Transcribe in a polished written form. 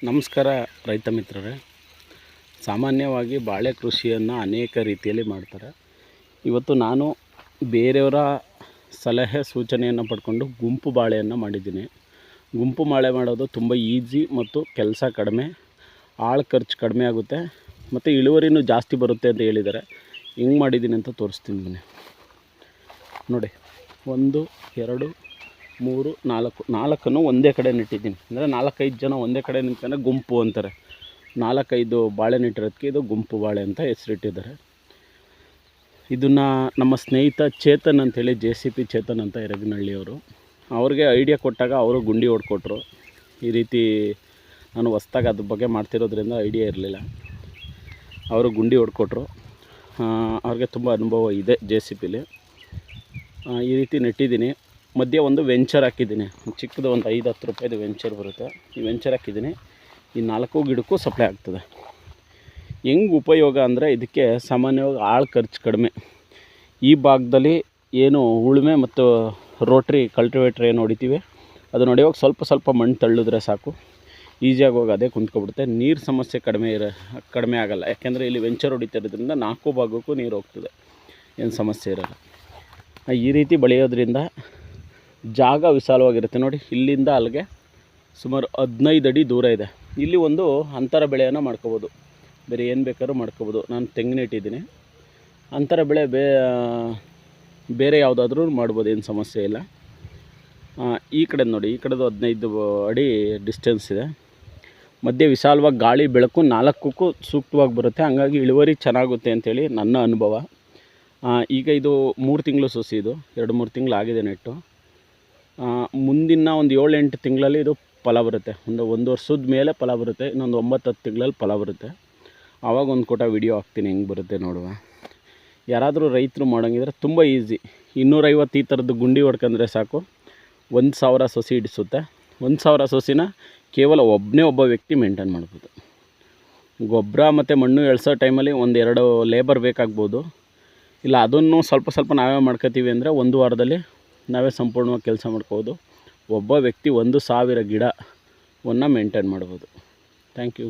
ನಮಸ್ಕಾರ ರೈತ ಮಿತ್ರರೇ. ಸಾಮಾನ್ಯವಾಗಿ ಬಾಳೆ ಕೃಷಿಯನ್ನು ಅನೇಕ ರೀತಿಯಲ್ಲಿ ಮಾಡ್ತಾರೆ. ಇವತ್ತು ನಾನು ಬೇರೆಯವರ ಸಲಹೆ ಸೂಚನೆಯನ್ನು ಪಡ್ಕೊಂಡು ಗುಂಪು ಬಾಳೆಯನ್ನು ಮಾಡಿದ್ದೀನಿ. ಗುಂಪು ಬಾಳೆ ಮಾಡೋದು ತುಂಬ ಈಸಿ ಮತ್ತು ಕೆಲಸ ಕಡಿಮೆ, ಆಳು ಖರ್ಚು ಕಡಿಮೆ ಆಗುತ್ತೆ ಮತ್ತು ಇಳುವರಿನೂ ಜಾಸ್ತಿ ಬರುತ್ತೆ ಅಂತ ಹೇಳಿದ್ದಾರೆ. ಹೆಂಗೆ ಮಾಡಿದ್ದೀನಿ ಅಂತ ತೋರಿಸ್ತೀನಿ ಬನ್ನಿ. ನೋಡಿ, 1 2 3 4 ಒಂದೇ ಕಡೆ ನೆಟ್ಟಿದ್ದೀನಿ. ಅಂದರೆ 4-5 ಜನ ಒಂದೇ ಕಡೆ ನಿಂತ್ಕೊಂಡ್ರೆ ಗುಂಪು ಅಂತಾರೆ. 4-5 ಬಾಳೆ ನೆಟ್ಟಿರೋದಕ್ಕೆ ಇದು ಗುಂಪು ಬಾಳೆ ಅಂತ ಹೆಸರಿಟ್ಟಿದ್ದಾರೆ. ಇದನ್ನು ನಮ್ಮ ಸ್ನೇಹಿತ ಚೇತನ್ ಅಂತೇಳಿ JCP ಚೇತನ್ ಅಂತ ಎರಗನಹಳ್ಳಿಯವರು, ಅವ್ರಿಗೆ ಐಡಿಯಾ ಕೊಟ್ಟಾಗ ಅವರು ಗುಂಡಿ ಹೊಡ್ಕೊಟ್ರು. ಈ ರೀತಿ ನಾನು ಹೊಸ್ದಾಗಿ ಅದ್ರ ಬಗ್ಗೆ ಮಾಡ್ತಿರೋದ್ರಿಂದ ಐಡಿಯಾ ಇರಲಿಲ್ಲ. ಅವರು ಗುಂಡಿ ಹೊಡ್ಕೊಟ್ರು. ಅವ್ರಿಗೆ ತುಂಬ ಅನುಭವ ಇದೆ JCPಲಿ. ಈ ರೀತಿ ನೆಟ್ಟಿದ್ದೀನಿ. ಮಧ್ಯೆ ಒಂದು ವೆಂಚರ್ ಹಾಕಿದ್ದೀನಿ, ಚಿಕ್ಕದು ಒಂದು 5-10 ರೂಪಾಯಿದು ವೆಂಚರ್ ಬರುತ್ತೆ. ಈ ವೆಂಚರ್ ಹಾಕಿದ್ದೀನಿ. ಈ 4 ಗಿಡಕ್ಕೂ ಸಪ್ಲೈ ಆಗ್ತದೆ. ಹೆಂಗೆ ಉಪಯೋಗ ಅಂದರೆ, ಇದಕ್ಕೆ ಸಾಮಾನ್ಯವಾಗಿ ಆಳು ಖರ್ಚು ಕಡಿಮೆ. ಈ ಭಾಗದಲ್ಲಿ ಏನು ಉಳುಮೆ ಮತ್ತು ರೋಟ್ರಿ ಕಲ್ಟಿವೇಟ್ರ್ ಏನು ಹೊಡಿತೀವಿ, ಅದನ್ನು ಹೊಡೆಯುವಾಗ ಸ್ವಲ್ಪ ಮಣ್ಣು ತಳ್ಳಿದ್ರೆ ಸಾಕು, ಈಸಿಯಾಗಿ ಹೋಗಿ ಅದೇ ಕುಂತ್ಕೊಬಿಡುತ್ತೆ. ನೀರು ಸಮಸ್ಯೆ ಕಡಿಮೆ ಆಗಲ್ಲ. ಯಾಕೆಂದರೆ ಇಲ್ಲಿ ವೆಂಚರ್ ಹೊಡಿತಿರೋದ್ರಿಂದ 4 ಭಾಗಕ್ಕೂ ನೀರು ಹೋಗ್ತದೆ, ಏನು ಸಮಸ್ಯೆ ಇರೋಲ್ಲ. ಈ ರೀತಿ ಬೆಳೆಯೋದ್ರಿಂದ ಜಾಗ ವಿಶಾಲವಾಗಿರುತ್ತೆ. ನೋಡಿ, ಇಲ್ಲಿಂದ ಅಲ್ಲಿಗೆ ಸುಮಾರು 15 ಅಡಿ ದೂರ ಇದೆ. ಇಲ್ಲಿ ಒಂದು ಅಂತರ ಬೆಳೆಯನ್ನು ಮಾಡ್ಕೋಬೋದು, ಬೇರೆ ಏನು ಬೇಕಾದ್ರೂ ಮಾಡ್ಕೋಬೋದು. ನಾನು ತೆಂಗಿನ ಇಟ್ಟಿದ್ದೀನಿ. ಅಂತರ ಬೆಳೆ ಬೇರೆ ಯಾವುದಾದ್ರೂ ಮಾಡ್ಬೋದು, ಏನು ಸಮಸ್ಯೆ ಇಲ್ಲ. ಈ ಕಡೆ ನೋಡಿ, ಈ ಕಡೆದು 15 ಅಡಿ ಡಿಸ್ಟೆನ್ಸ್ ಇದೆ. ಮಧ್ಯೆ ವಿಶಾಲವಾಗಿ ಗಾಳಿ ಬೆಳಕು 4ಕ್ಕೂ ಸೂಕ್ತವಾಗಿ ಬರುತ್ತೆ. ಹಂಗಾಗಿ ಇಳುವರಿ ಚೆನ್ನಾಗುತ್ತೆ ಅಂಥೇಳಿ ನನ್ನ ಅನುಭವ. ಈಗ ಇದು 3 ತಿಂಗಳು ಸಸಿ, ಇದು 2-3 ತಿಂಗಳು ಆಗಿದೆ ನೆಟ್ಟು. ಮುಂದಿನ ಒಂದು 7-8 ತಿಂಗಳಲ್ಲಿ ಇದು ಫಲ ಬರುತ್ತೆ. ಒಂದು ವರ್ಷದ ಮೇಲೆ ಫಲ ಬರುತ್ತೆ. ಇನ್ನೊಂದು 9-10 ತಿಂಗಳಲ್ಲಿ ಫಲ ಬರುತ್ತೆ. ಆವಾಗ ಒಂದು ಕೋಟ ವಿಡಿಯೋ ಹಾಕ್ತೀನಿ, ಹೆಂಗೆ ಬರುತ್ತೆ ನೋಡುವ. ಯಾರಾದರೂ ರೈತರು ಮಾಡೋಂಗಿದ್ರೆ ತುಂಬ ಈಸಿ. 250 ಈ ಥರದ್ದು ಗುಂಡಿ ಹೊಡ್ಕೊಂಡ್ರೆ ಸಾಕು, 1000 ಸಸಿ ಹಿಡಿಸುತ್ತೆ. 1000 ಸಸಿನ ಕೇವಲ ಒಬ್ಬ ವ್ಯಕ್ತಿ ಮೇಂಟೈನ್ ಮಾಡ್ಬೋದು. ಗೊಬ್ಬರ ಮತ್ತು ಮಣ್ಣು ಎಳ್ಸೋ ಟೈಮಲ್ಲಿ 1-2 ಲೇಬರ್ ಬೇಕಾಗ್ಬೋದು. ಇಲ್ಲ ಅದನ್ನು ಸ್ವಲ್ಪ ನಾವೇ ಮಾಡ್ಕೋತೀವಿ ಅಂದರೆ 1 ವಾರದಲ್ಲಿ ನಾವೇ ಸಂಪೂರ್ಣವಾಗಿ ಕೆಲಸ ಮಾಡ್ಕೋಬೋದು. ಒಬ್ಬ ವ್ಯಕ್ತಿ 1000 ಗಿಡವನ್ನು ಮೇಂಟೈನ್ ಮಾಡ್ಬೋದು. Thank you.